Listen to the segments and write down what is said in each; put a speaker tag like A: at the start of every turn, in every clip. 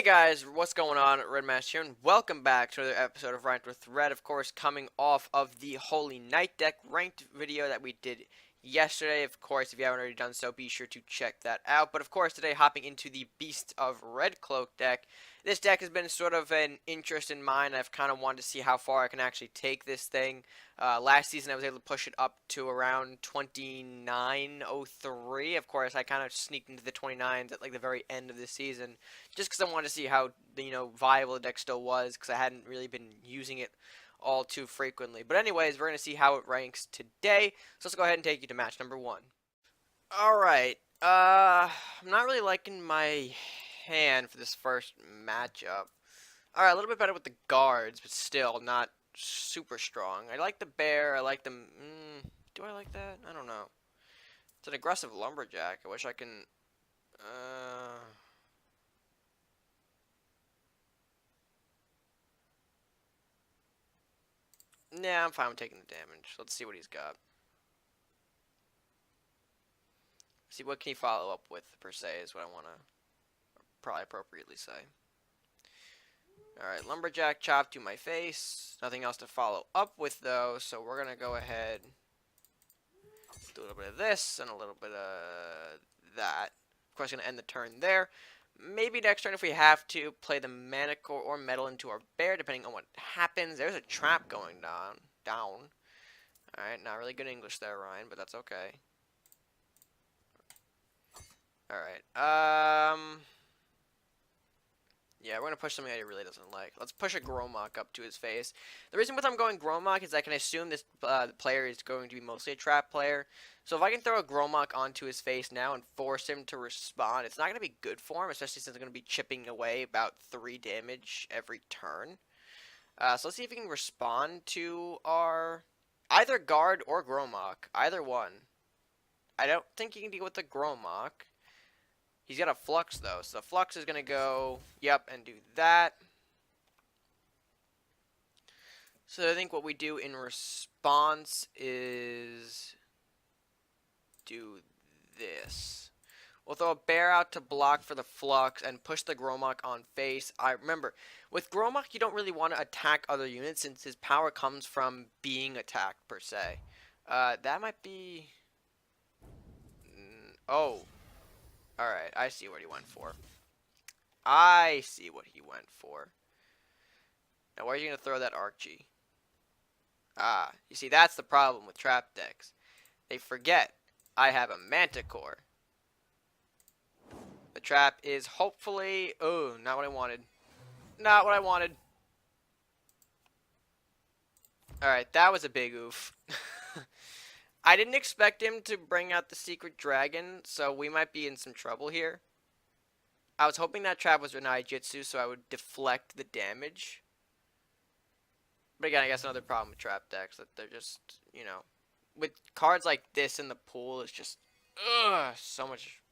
A: Guys, what's going on? Redmaster here, and welcome back to another episode of Ranked with Red. Of course, coming off of the Holy Knight deck ranked video that we did yesterday. Of course, if you haven't already done so, be sure to check that out. But of course, today hopping into the Beasts of Redcloaks deck. This deck has been sort of an interest in mine. I've kind of wanted to see how far I can actually take this thing. Last season, I was able to push it up to around 2903. Of course, I kind of sneaked into the 29s at like the very end of the season, just because I wanted to see how viable the deck still was, because I hadn't really been using it all too frequently. But anyways, we're gonna see how it ranks today. So let's go ahead and take you to match number 1. All right. I'm not really liking my hand for this first matchup. All right, a little bit better with the guards, but still not super strong. I like the bear. I like the. Do I like that? I don't know. It's an aggressive lumberjack. I wish I can. Nah, I'm fine with taking the damage. Let's see what he's got. See what can he follow up with, per se, is what I want to probably appropriately say. Alright, lumberjack chop to my face. Nothing else to follow up with, though, so we're going to go ahead, do a little bit of this and a little bit of that. Of course, going to end the turn there. Maybe next turn, if we have to, play the Manicore or Metal into our bear, depending on what happens. There's a trap going down. Alright, not really good English there, Ryan, but that's okay. Alright, yeah, we're going to push something that he really doesn't like. Let's push a Gromok up to his face. The reason why I'm going Gromok is I can assume this player is going to be mostly a trap player. So if I can throw a Gromok onto his face now and force him to respond, it's not going to be good for him, especially since I'm going to be chipping away about 3 damage every turn. So let's see if he can respond to our either guard or Gromok. Either one. I don't think he can deal with the Gromok. He's got a Flux, though, so Flux is going to go, yep, and do that. So I think what we do in response is do this. We'll throw a bear out to block for the Flux and push the Gromok on face. I remember, with Gromok, you don't really want to attack other units since his power comes from being attacked, per se. That might be... Oh. Alright, I see what he went for. I see what he went for. Now, where are you going to throw that Archie? Ah, you see, that's the problem with trap decks. They forget I have a Manticore. The trap is hopefully... Oh, not what I wanted. Not what I wanted. Alright, that was a big oof. I didn't expect him to bring out the secret dragon, so we might be in some trouble here. I was hoping that trap was Renai Jitsu, so I would deflect the damage. But again, I guess another problem with trap decks, that they're just, with cards like this in the pool, it's just, so much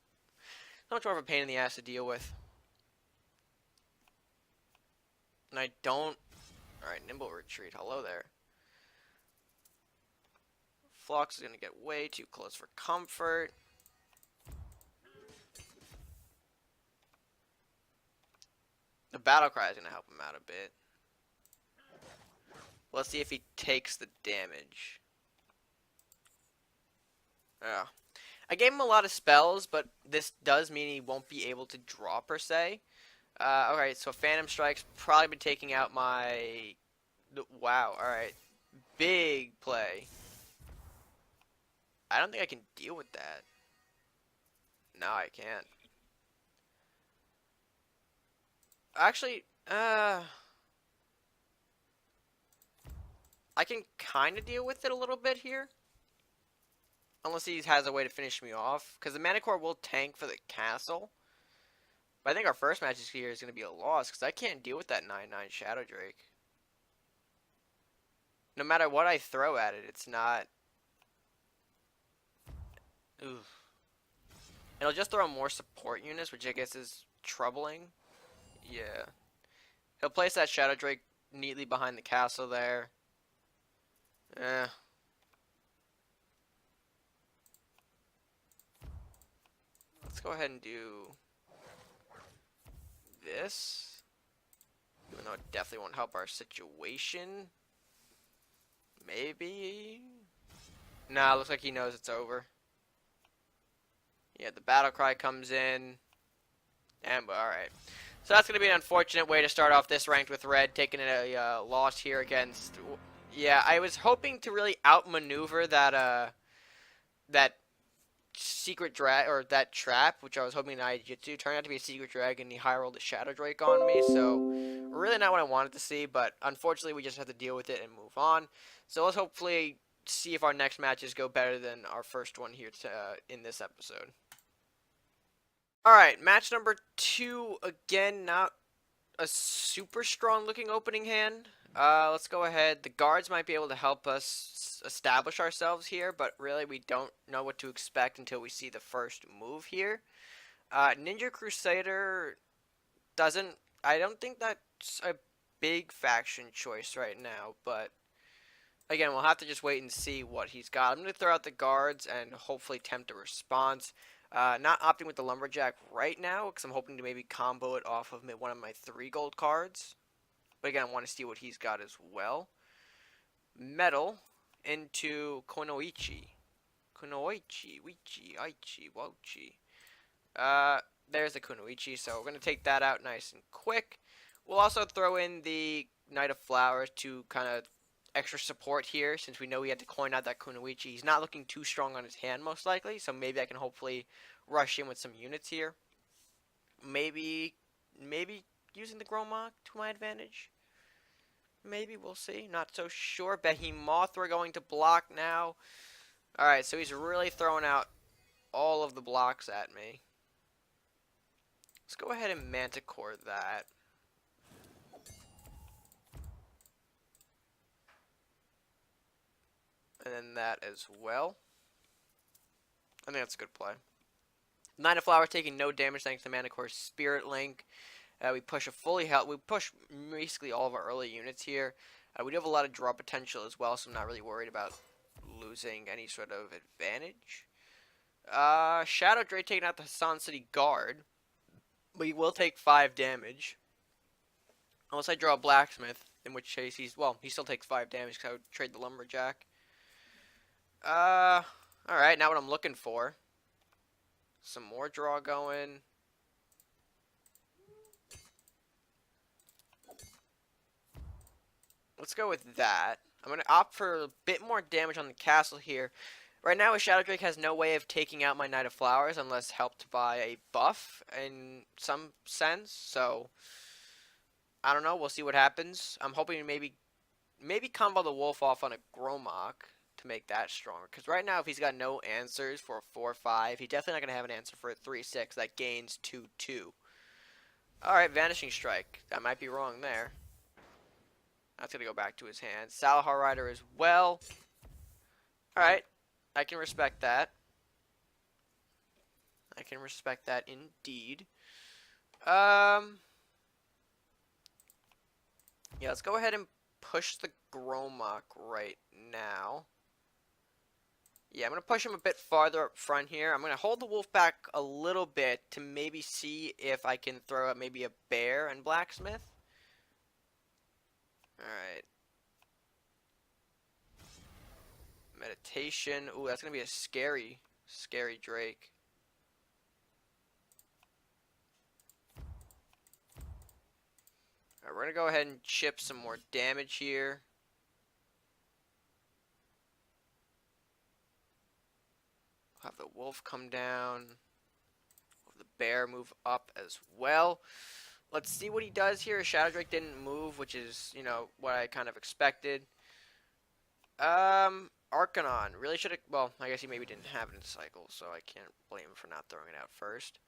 A: more of a pain in the ass to deal with. And I don't... Alright, Nimble Retreat, hello there. Flux is going to get way too close for comfort. The Battle Cry is going to help him out a bit. Let's see if he takes the damage. Yeah. I gave him a lot of spells, but this does mean he won't be able to draw, per se. Alright, so Phantom Strike's probably been taking out my... Wow, alright. Big play. I don't think I can deal with that. No, I can't. Actually, I can kind of deal with it a little bit here. Unless he has a way to finish me off. Because the Manicore will tank for the castle. But I think our first match here is going to be a loss. Because I can't deal with that 9/9 Shadow Drake. No matter what I throw at it, it's not... Oof. It'll just throw more support units, which I guess is troubling. Yeah. He'll place that Shadow Drake neatly behind the castle there. Let's go ahead and do this. Even though it definitely won't help our situation. Maybe? Nah, looks like he knows it's over. Yeah, the battle cry comes in. And, alright. So that's going to be an unfortunate way to start off this ranked with red, taking a loss here against... Yeah, I was hoping to really outmaneuver that secret drag, or that trap, which I was hoping I get to. Turned out to be a secret drag, and he high rolled a Shadow Drake on me, so really not what I wanted to see, but unfortunately we just have to deal with it and move on. So let's hopefully see if our next matches go better than our first one here in this episode. Alright, match number 2, again, not a super strong looking opening hand. Let's go ahead. The guards might be able to help us establish ourselves here, but really we don't know what to expect until we see the first move here. Ninja Crusader doesn't... I don't think that's a big faction choice right now, but again, we'll have to just wait and see what he's got. I'm going to throw out the guards and hopefully attempt a response. Not opting with the Lumberjack right now, because I'm hoping to maybe combo it off of one of my 3 gold cards. But again, I want to see what he's got as well. Metal into Kunoichi. Kunoichi, Wichi, Aichi, Wochi. There's the Kunoichi, so we're going to take that out nice and quick. We'll also throw in the Knight of Flowers to kind of extra support here, since we know we had to coin out that Kunoichi. He's not looking too strong on his hand, most likely, so maybe I can hopefully rush in with some units here. Maybe using the Gromok to my advantage. Maybe, we'll see. Not so sure. Behemoth we're going to block now. Alright, so he's really throwing out all of the blocks at me. Let's go ahead and Manticore that. And then that as well. I think that's a good play. Knight of Flowers taking no damage thanks to Manticore's Spirit Link. We push we push basically all of our early units here. We do have a lot of draw potential as well, so I'm not really worried about losing any sort of advantage. Shadow Drake taking out the Hassan City Guard. But he will take 5 damage. Unless I draw a Blacksmith, in which case he still takes 5 damage because I would trade the Lumberjack. Alright, now what I'm looking for. Some more draw going. Let's go with that. I'm going to opt for a bit more damage on the castle here. Right now, a Shadow Drake has no way of taking out my Knight of Flowers unless helped by a buff in some sense. So, I don't know. We'll see what happens. I'm hoping to maybe combo the Wolf off on a Gromok to make that stronger. Because right now, if he's got no answers for a 4-5, he's definitely not going to have an answer for a 3-6 that gains 2-2. Alright, Vanishing Strike. I might be wrong there. That's going to go back to his hand. Salahar Rider as well. Alright. I can respect that. I can respect that indeed. Yeah, let's go ahead and push the Gromok right now. Yeah, I'm going to push him a bit farther up front here. I'm going to hold the wolf back a little bit to maybe see if I can throw out maybe a bear and Blacksmith. Alright. Meditation. Ooh, that's going to be a scary Drake. Alright, we're going to go ahead and chip some more damage here. Have the wolf come down. The bear move up as well. Let's see what he does here. Shadow Drake didn't move, which is, you know, what I kind of expected. Arcanon. Really should have... Well, I guess he maybe didn't have it in cycle, so I can't blame him for not throwing it out first.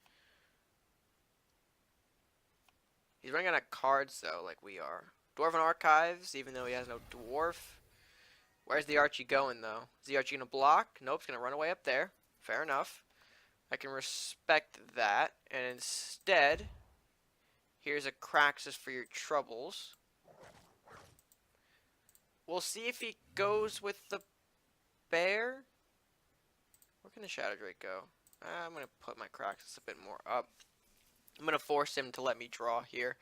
A: He's running out of cards, though, like we are. Dwarven Archives, even though he has no dwarf. Where's the Archie going, though? Is the Archie going to block? Nope, he's going to run away up there. Fair enough. I can respect that. And instead, here's a Craxus for your troubles. We'll see if he goes with the bear. Where can the Shadow Drake go? I'm going to put my Craxus a bit more up. I'm going to force him to let me draw here.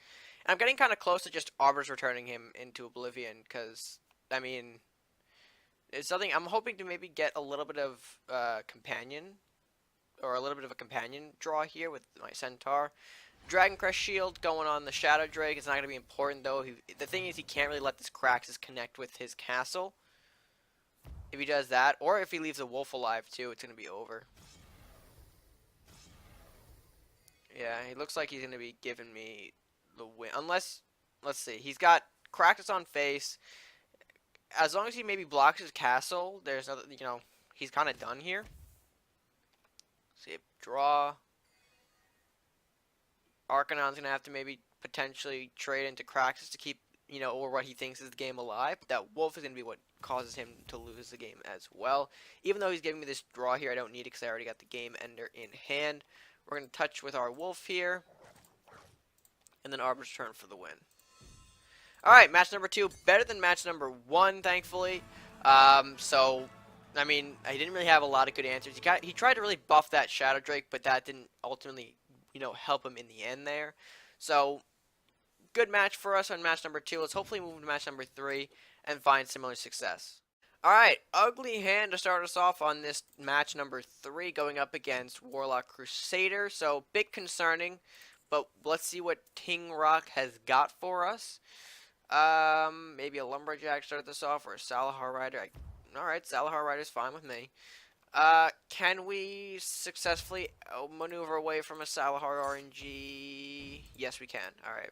A: And I'm getting kind of close to just Arbiter's returning him into Oblivion, because, I mean, it's something I'm hoping to maybe get a little bit of companion, or a little bit of a companion draw here with my Centaur. Dragon Crest Shield going on the Shadow Drake is not going to be important, though. The thing is, he can't really let this Kraxus connect with his castle. If he does that, or if he leaves a wolf alive, too, it's going to be over. Yeah, he looks like he's going to be giving me the win. Unless, let's see, he's got Kraxus on face. As long as he maybe blocks his castle, there's other, he's kind of done here. See, draw. Arcanon's gonna have to maybe potentially trade into Kraxus to keep, or what he thinks is the game alive. But that wolf is gonna be what causes him to lose the game as well. Even though he's giving me this draw here, I don't need it because I already got the game ender in hand. We're gonna touch with our wolf here, and then Arbiter's turn for the win. Alright, match number 2. Better than match number 1, thankfully. So, I mean, I didn't really have a lot of good answers. He tried to really buff that Shadow Drake, but that didn't ultimately, help him in the end there. So, good match for us on match number 2. Let's hopefully move to match number 3 and find similar success. Alright, ugly hand to start us off on this match number 3, going up against Warlock Crusader. So, bit concerning, but let's see what Ting Rock has got for us. Maybe a Lumberjack start this off, or a Salahar Rider. Alright, Salahar Rider's fine with me. Can we successfully maneuver away from a Salahar RNG? Yes, we can. Alright.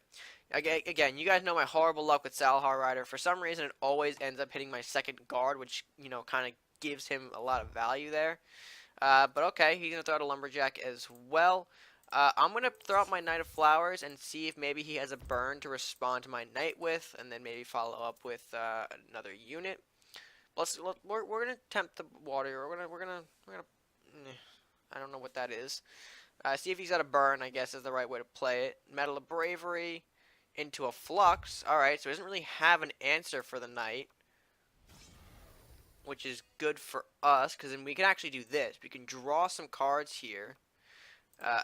A: Again, you guys know my horrible luck with Salahar Rider. For some reason, it always ends up hitting my second guard, which, kind of gives him a lot of value there. But okay, he's going to throw out a Lumberjack as well. I'm going to throw out my Knight of Flowers and see if maybe he has a burn to respond to my Knight with, and then maybe follow up with another unit. We're gonna tempt the water. We're gonna. I don't know what that is. See if he's got a burn, I guess, is the right way to play it. Medal of Bravery into a Flux. Alright, so he doesn't really have an answer for the Knight, which is good for us, because then we can actually do this. We can draw some cards here,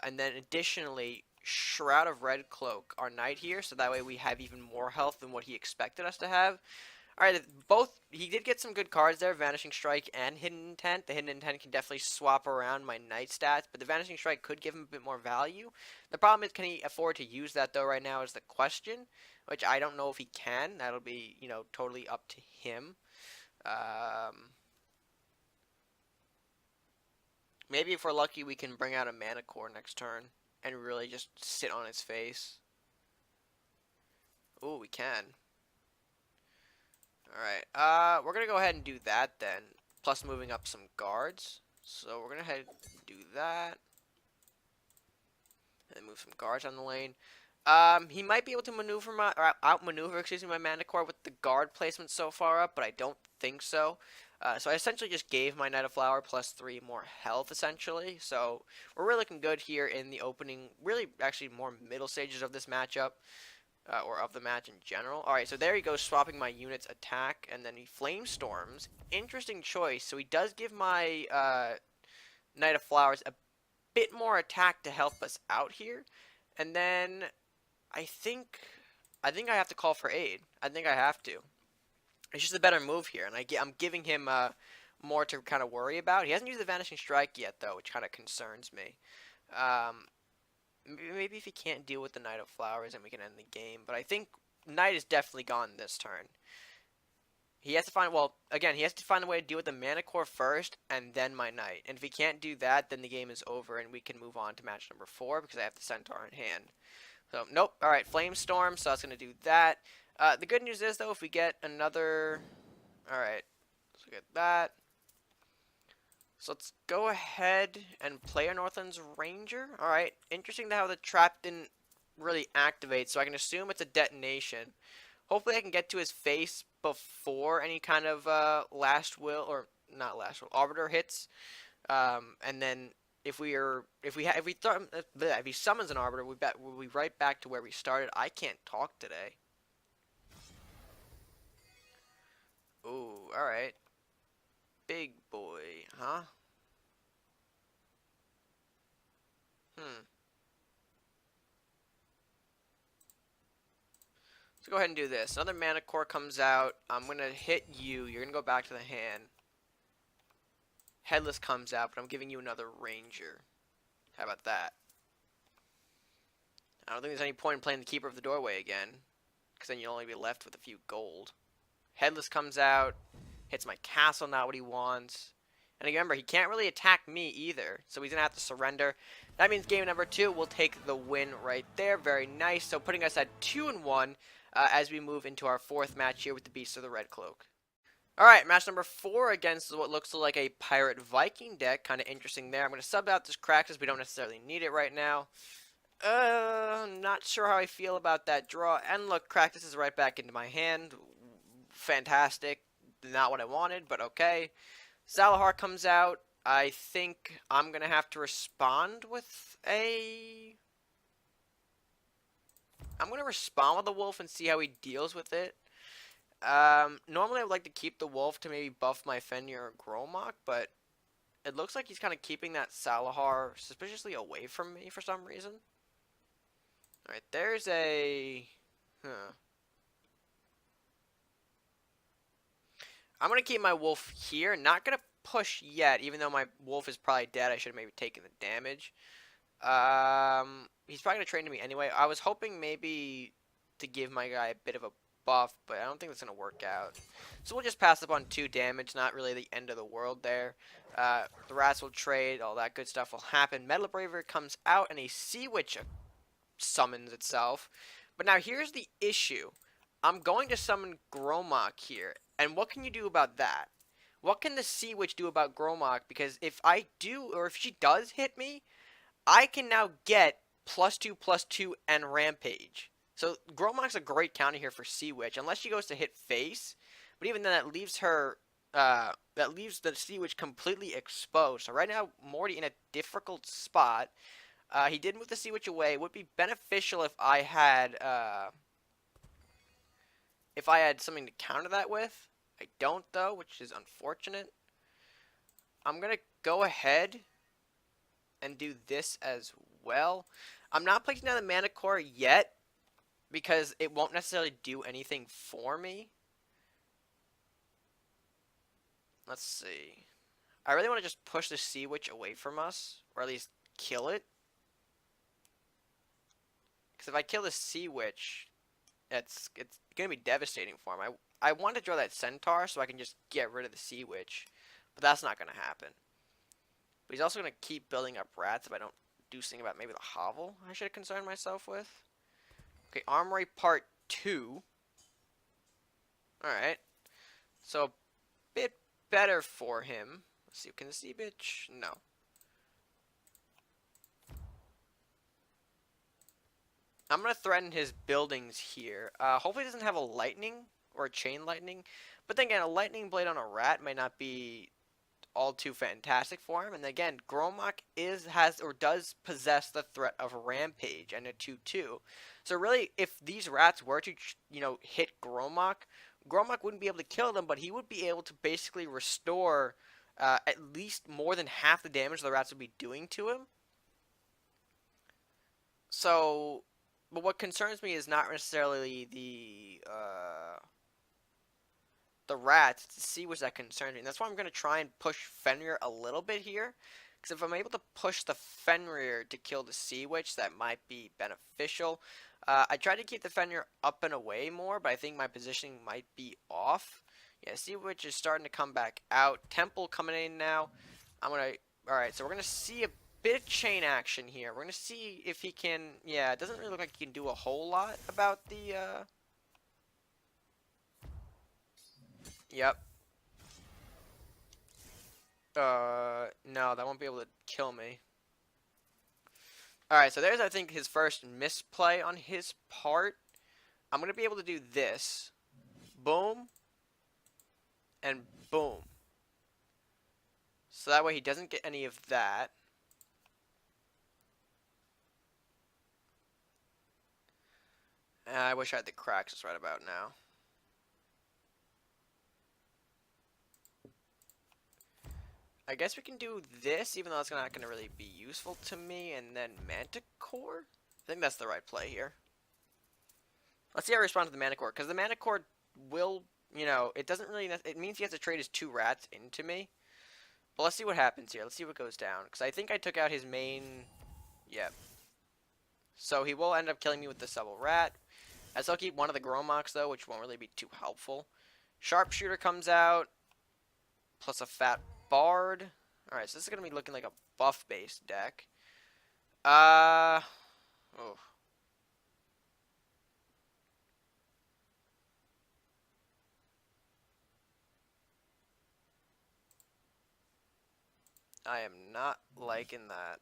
A: and then additionally, Shroud of Redcloak our Knight here, so that way we have even more health than what he expected us to have. Alright, he did get some good cards there, Vanishing Strike and Hidden Intent. The Hidden Intent can definitely swap around my Knight stats, but the Vanishing Strike could give him a bit more value. The problem is, can he afford to use that, though, right now is the question, which I don't know if he can. That'll be, totally up to him. Maybe if we're lucky, we can bring out a Mana Core next turn and really just sit on his face. Ooh, we can. Alright, we're going to go ahead and do that then, plus moving up some guards. So we're going to head and do that. And move some guards on the lane. He might be able to maneuver outmaneuver, my Mana Core with the guard placement so far up, but I don't think so. So I essentially just gave my Knight of Flower plus 3 more health, essentially. So we're really looking good here in the opening, really actually more middle stages of this matchup. Or of the match in general. Alright, so there he goes, swapping my unit's attack, and then he Flame Storms. Interesting choice. So he does give my Knight of Flowers a bit more attack to help us out here. And then I think I have to call for aid. I think I have to. It's just a better move here, and I'm giving him more to kind of worry about. He hasn't used the Vanishing Strike yet, though, which kind of concerns me. Maybe if he can't deal with the Knight of Flowers, then we can end the game. But I think Knight is definitely gone this turn. He has to find, he has to find a way to deal with the Mana Core first, and then my Knight. And if he can't do that, then the game is over, and we can move on to match number 4, because I have the Centaur in hand. So, nope. Alright, Flame Storm, so that's going to do that. The good news is, though, if we get another... Alright, let's look at that. So let's go ahead and play our Northland's Ranger. Alright, interesting to how the trap didn't really activate, so I can assume it's a detonation. Hopefully I can get to his face before any kind of last will, or not last will, arbiter hits. And then if he summons an arbiter, we'll be right back to where we started. I can't talk today. Ooh, alright. Big boy, huh? go ahead and do this. Another mana core comes out. I'm going to hit you. You're going to go back to the hand. Headless comes out, but I'm giving you another ranger. How about that? I don't think there's any point in playing the Keeper of the Doorway again, because then you'll only be left with a few gold. Headless comes out, hits my castle, not what he wants. And remember, he can't really attack me either, so he's going to have to surrender. That means game number 2 will take the win right there. Very nice. So putting us at 2-1 as we move into our 4th match here with the Beasts of the Redcloak. Alright, match number 4 against what looks like a Pirate Viking deck. Kind of interesting there. I'm going to sub out this Kraxus. We don't necessarily need it right now. Not sure how I feel about that draw. And look, Kraxus is right back into my hand. Fantastic. Not what I wanted, but okay. Salahar comes out. I think I'm going to have to respond with a... I'm going to respond with the wolf and see how he deals with it. Normally I would like to keep the wolf to maybe buff my Fenrir or Gromok, but it looks like he's kind of keeping that Salahar suspiciously away from me for some reason. Alright, there's a... I'm going to keep my wolf here. Not going to push yet, even though my wolf is probably dead. I should have maybe taken the damage. He's probably going to train to me anyway. I was hoping maybe to give my guy a bit of a buff, but I don't think that's going to work out. So we'll just pass up on 2 damage. Not really the end of the world there. The rats will trade. All that good stuff will happen. Metal Braver comes out, and a Sea Witch summons itself. But now here's the issue. I'm going to summon Gromok here. And what can you do about that? What can the Sea Witch do about Gromok? Because if I do, or if she does hit me, I can now get +2/+2 and Rampage. So Gromok's a great counter here for Sea Witch, unless she goes to hit face. But even then, that leaves her, that leaves the Sea Witch completely exposed. So right now, Morty in a difficult spot. He did move the Sea Witch away. It would be beneficial if I had something to counter that with. I don't, though, which is unfortunate. I'm going to go ahead and do this as well. I'm not placing down the mana core yet because it won't necessarily do anything for me. Let's see. I really want to just push the Sea Witch away from us, or at least kill it. Because if I kill the Sea Witch, it's going to be devastating for him. I want to draw that Centaur so I can just get rid of the Sea Witch, but that's not going to happen. But he's also going to keep building up rats if I don't do something about maybe the hovel I should have concerned myself with. Okay, Armory Part 2. Alright. So, a bit better for him. Let's see, can the Sea Witch? No. I'm going to threaten his buildings here. Hopefully he doesn't have a lightning or a chain lightning. But then again, a lightning blade on a rat may not be all too fantastic for him. And again, Gromok does possess the threat of Rampage and a 2/2. So really, if these rats were to, hit Gromok wouldn't be able to kill them, but he would be able to basically restore at least more than half the damage the rats would be doing to him. So... But what concerns me is not necessarily the rats, it's the Sea Witch that concerns me. And that's why I'm going to try and push Fenrir a little bit here. Because if I'm able to push the Fenrir to kill the Sea Witch, that might be beneficial. I tried to keep the Fenrir up and away more, but I think my positioning might be off. Yeah, Sea Witch is starting to come back out. Temple coming in now. Alright, so we're going to see a bit of chain action here. We're going to see if he can... Yeah, it doesn't really look like he can do a whole lot about the... Yep. No, that won't be able to kill me. Alright, so there's, I think, his first misplay on his part. I'm going to be able to do this. Boom. And boom. So that way he doesn't get any of that. I wish I had the Kraxus right about now. I guess we can do this, even though it's not going to really be useful to me, and then Manticore? I think that's the right play here. Let's see how I respond to the Mana Core, because the Mana Core will, you know, it doesn't really, it means he has to trade his 2 rats into me. But let's see what happens here. Let's see what goes down, because I think I took out his main, yeah. So he will end up killing me with the Subtle Rat. I still keep one of the Gromox, though, which won't really be too helpful. Sharpshooter comes out, plus a Fat Bard. Alright, so this is going to be looking like a buff-based deck. Oh. I am not liking that.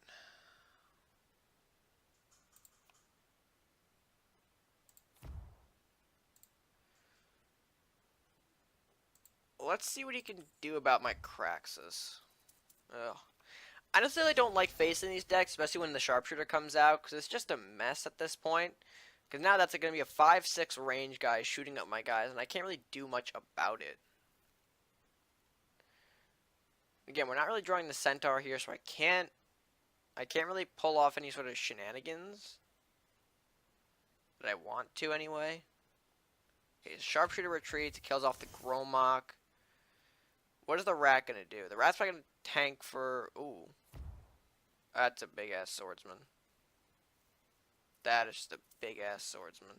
A: Let's see what he can do about my Craxus. Ugh. I necessarily don't like facing these decks, especially when the Sharpshooter comes out, because it's just a mess at this point. Because now that's going to be a 5-6 range guy shooting up my guys, and I can't really do much about it. Again, we're not really drawing the Centaur here, so I can't really pull off any sort of shenanigans that I want to anyway. Okay, Sharpshooter retreats, kills off the Gromok. What is the rat gonna do? The rat's probably gonna tank for... Ooh. That's a big-ass swordsman. That is just a big-ass swordsman.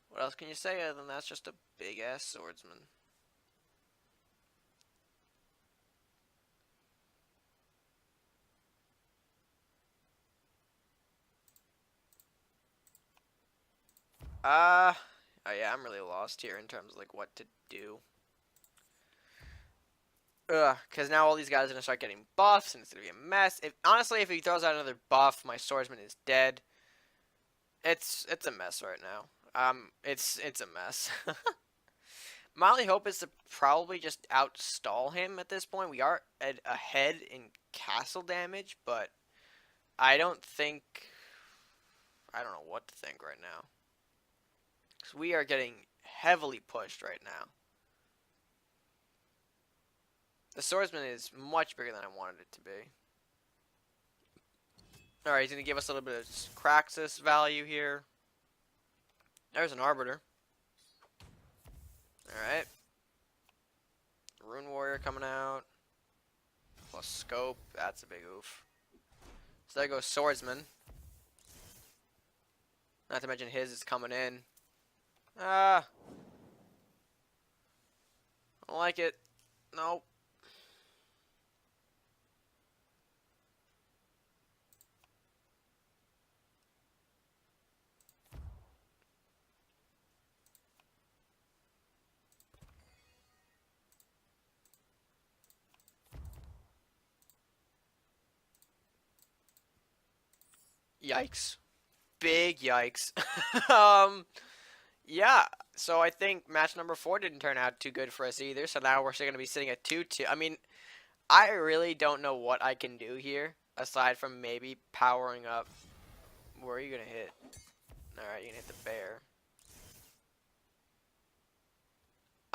A: What else can you say other than that's just a big-ass swordsman? Oh yeah, I'm really lost here in terms of, like, what to do. Because now all these guys are going to start getting buffs, and it's going to be a mess. Honestly, if he throws out another buff, my swordsman is dead. It's a mess right now. It's a mess. My only hope is to probably just outstall him at this point. We are ahead in castle damage, but I don't know what to think right now. Because we are getting heavily pushed right now. The swordsman is much bigger than I wanted it to be. Alright, he's going to give us a little bit of Craxus value here. There's an Arbiter. Alright. Rune Warrior coming out. Plus Scope. That's a big oof. So there goes Swordsman. Not to mention his is coming in. I don't like it. Nope. Yikes. Big yikes. Yeah, so I think match number 4 didn't turn out too good for us either, so now we're still going to be sitting at 2-2. I mean, I really don't know what I can do here, aside from maybe powering up. Where are you going to hit? Alright, you can hit the bear.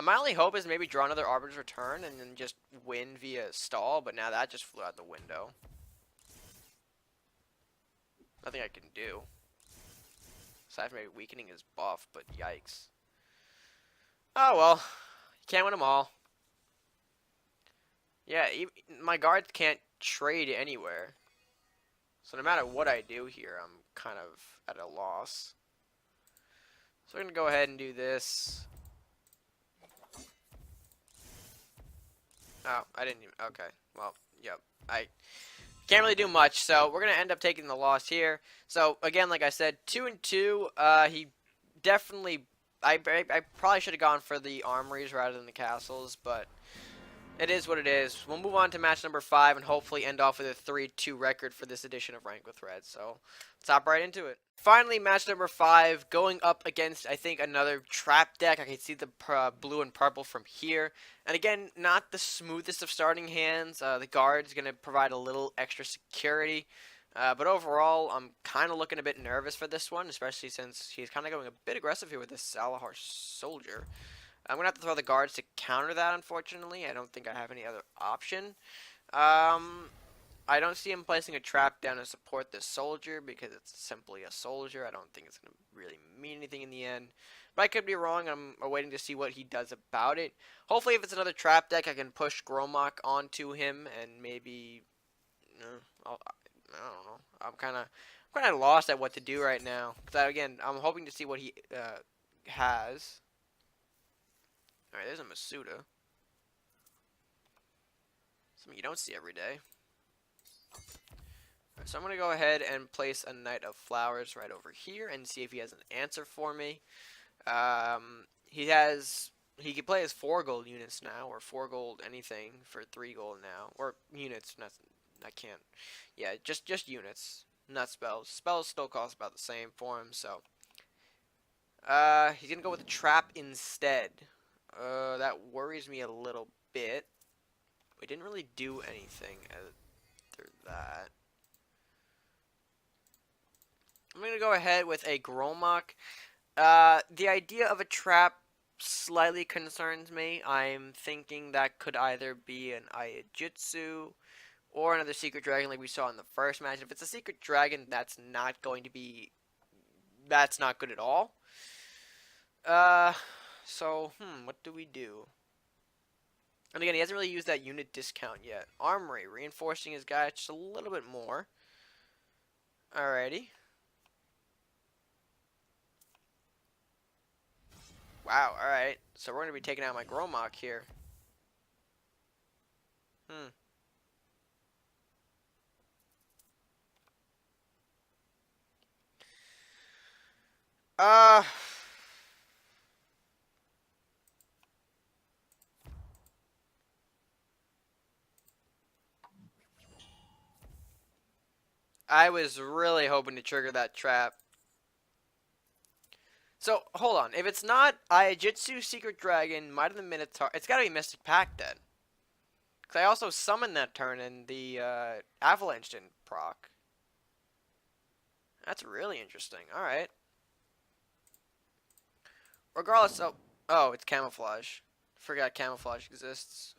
A: My only hope is maybe draw another Arbiter's Return and then just win via stall, but now that just flew out the window. Nothing I can do. Aside from maybe weakening his buff, but yikes. Oh well. You can't win them all. Yeah, my guards can't trade anywhere. So no matter what I do here, I'm kind of at a loss. So we're going to go ahead and do this. Oh, I didn't even... Okay. Well, yep. I can't really do much, so we're going to end up taking the loss here. So, again, like I said, 2-2. He definitely... I probably should have gone for the armories rather than the castles, but it is what it is. We'll move on to match number 5 and hopefully end off with a 3-2 record for this edition of Rank with Red. So, let's hop right into it. Finally, match number 5, going up against, I think, another trap deck. I can see the blue and purple from here. And again, not the smoothest of starting hands. The guard's going to provide a little extra security. But overall, I'm kind of looking a bit nervous for this one, especially since he's kind of going a bit aggressive here with this Salahar Soldier. I'm going to have to throw the guards to counter that, unfortunately. I don't think I have any other option. I don't see him placing a trap down to support this soldier because it's simply a soldier. I don't think it's going to really mean anything in the end. But I could be wrong. I'm waiting to see what he does about it. Hopefully, if it's another trap deck, I can push Gromok onto him and maybe... I don't know. I'm kind of lost at what to do right now. Because, again, I'm hoping to see what he has. Alright, there's a Masuda. Something you don't see every day. So I'm going to go ahead and place a Knight of Flowers right over here and see if he has an answer for me. He can play as 4 gold units now, or 4 gold anything for 3 gold now. Or units, I can't. Yeah, just units, not spells. Spells still cost about the same for him, so. He's going to go with a trap instead. That worries me a little bit. We didn't really do anything after that. I'm going to go ahead with a Gromok. The idea of a trap slightly concerns me. I'm thinking that could either be an Aijutsu or another Secret Dragon like we saw in the first match. If it's a Secret Dragon, that's not good at all. What do we do? And again, he hasn't really used that unit discount yet. Armory, reinforcing his guy just a little bit more. Alrighty. Wow, alright. So we're going to be taking out my Gromok here. Uh... I was really hoping to trigger that trap. So, hold on. If it's not Aijutsu, Secret Dragon, Might of the Minotaur, it's gotta be Mystic Pact then. Because I also summoned that turn and the Avalanche didn't proc. That's really interesting. Alright. Regardless, oh, it's Camouflage. Forgot Camouflage exists.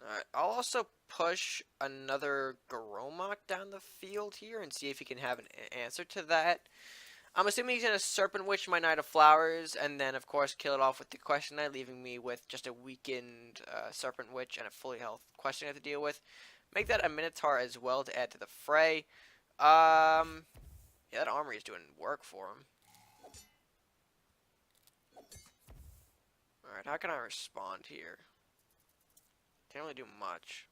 A: Alright, I'll also push another Gromok down the field here and see if he can have an answer to that. I'm assuming he's going to Serpent Witch my Knight of Flowers, and then, of course, kill it off with the Question Knight, leaving me with just a weakened Serpent Witch and a fully health Question Knight to deal with. Make that a Minotaur as well to add to the fray. Yeah, that Armory is doing work for him. Alright, how can I respond here? Can't really do much.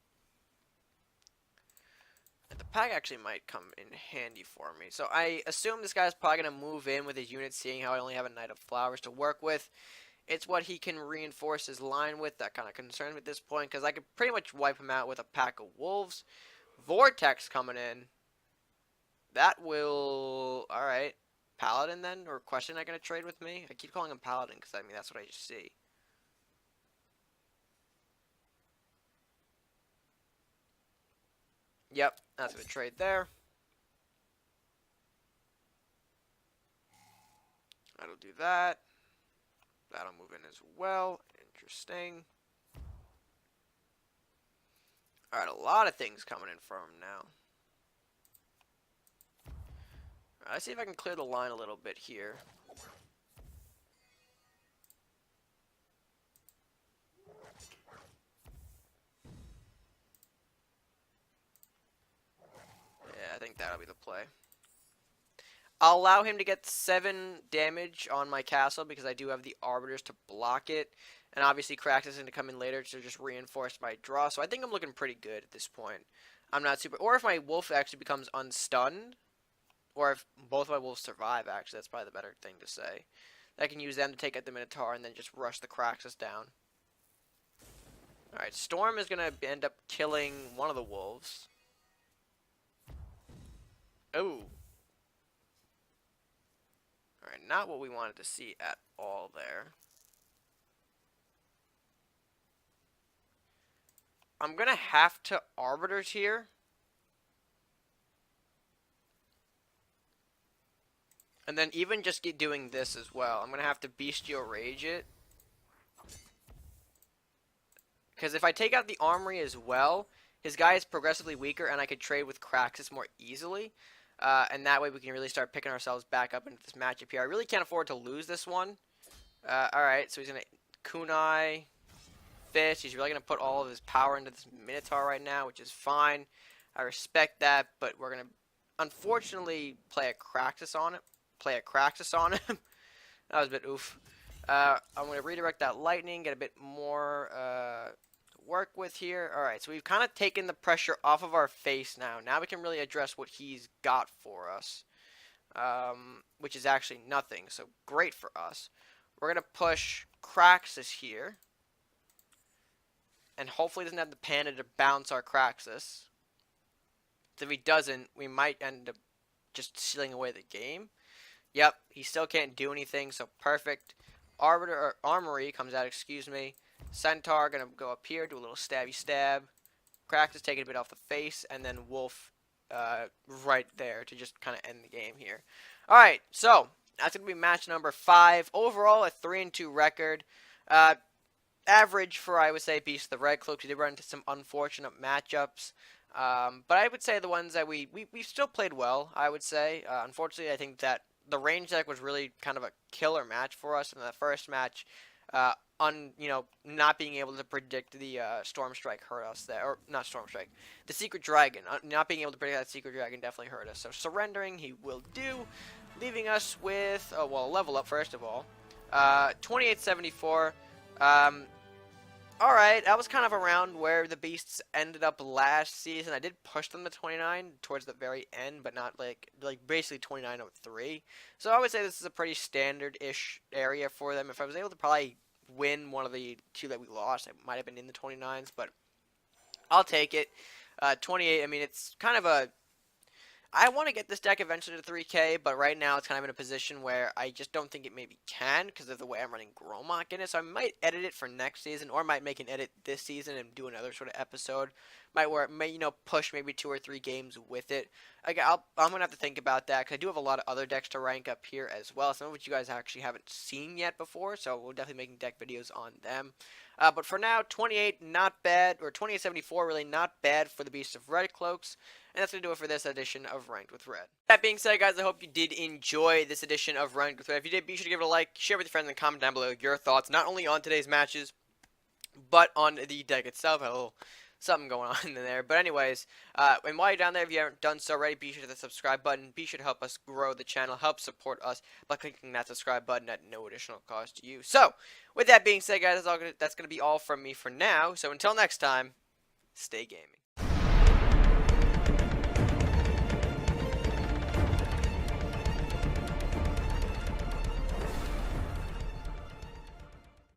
A: And the pack actually might come in handy for me. So I assume this guy's probably going to move in with his unit, seeing how I only have a Knight of Flowers to work with. It's what he can reinforce his line with that kind of concerns me at this point, because I could pretty much wipe him out with a pack of wolves. Vortex coming in. That will... Alright. Paladin then? Or Question Knight going to trade with me? I keep calling him Paladin, because I mean, that's what I just see. Yep, that's going to trade there. That'll do that. That'll move in as well. Interesting. Alright, a lot of things coming in from him now. Alright, let's see if I can clear the line a little bit here. Yeah, I think that'll be the play. I'll allow him to get 7 damage on my castle because I do have the Arbiters to block it. And obviously Krax is going to come in later to just reinforce my draw. So I think I'm looking pretty good at this point. I'm not super... Or if my wolf actually becomes unstunned. Or if both my wolves survive, actually. That's probably the better thing to say. I can use them to take out the Minotaur and then just rush the Kraxus down. Alright, Storm is going to end up killing one of the wolves. Oh. Alright, not what we wanted to see at all there. I'm going to have to Arbiters here. And then even just get doing this as well. I'm going to have to Bestial Rage it. Because if I take out the armory as well, his guy is progressively weaker, and I could trade with Kraxus more easily. And that way we can really start picking ourselves back up into this matchup here. I really can't afford to lose this one. Alright, so he's going to kunai, fish. He's really going to put all of his power into this Minotaur right now, which is fine. I respect that, but we're going to unfortunately play a Kraxus on it. That was a bit oof. I'm going to redirect that lightning, get a bit more to work with here. Alright, so we've kind of taken the pressure off of our face now. Now we can really address what he's got for us, which is actually nothing, so great for us. We're going to push Kraxus here, and hopefully he doesn't have the panda to bounce our Kraxus. If he doesn't, we might end up just sealing away the game. Yep, he still can't do anything, so perfect. Arbiter, or Armory comes out, excuse me. Centaur gonna go up here, do a little stabby stab. Kraxus taking a bit off the face, and then Wolf right there to just kind of end the game here. Alright, so that's gonna be match number 5. Overall, a 3-2 record. Average for, I would say, Beasts of Redcloaks. We did run into some unfortunate matchups. But I would say the ones that we still played well, I would say. Unfortunately, I think that the range deck was really kind of a killer match for us in the first match. Not being able to predict the Storm Strike hurt us there. Or, not Storm Strike. The Secret Dragon. Not being able to predict that Secret Dragon definitely hurt us. So, surrendering, he will do. Leaving us with, level up first of all. 2874. Alright, that was kind of around where the Beasts ended up last season. I did push them to 29 towards the very end, but not like basically 29.03. So I would say this is a pretty standard-ish area for them. If I was able to probably win one of the 2 that we lost, I might have been in the 29s, but I'll take it. 28, I mean, it's kind of a... I want to get this deck eventually to 3K, but right now it's kind of in a position where I just don't think it maybe can because of the way I'm running Gromok in it. So I might edit it for next season, or I might make an edit this season and do another sort of episode. May push maybe 2 or 3 games with it. I'm gonna have to think about that because I do have a lot of other decks to rank up here as well. Some of which you guys actually haven't seen yet before, so we'll definitely be making deck videos on them. But for now, 28 not bad, or 2874 really not bad for the Beasts of Redcloaks. And that's going to do it for this edition of Ranked with Red. That being said, guys, I hope you did enjoy this edition of Ranked with Red. If you did, be sure to give it a like, share with your friends, and comment down below your thoughts, not only on today's matches, but on the deck itself. I had a little something going on in there. But anyways, and while you're down there, if you haven't done so already, be sure to hit the subscribe button. Be sure to help us grow the channel, help support us by clicking that subscribe button at no additional cost to you. So, with that being said, guys, that's going to be all from me for now. So until next time, stay gaming.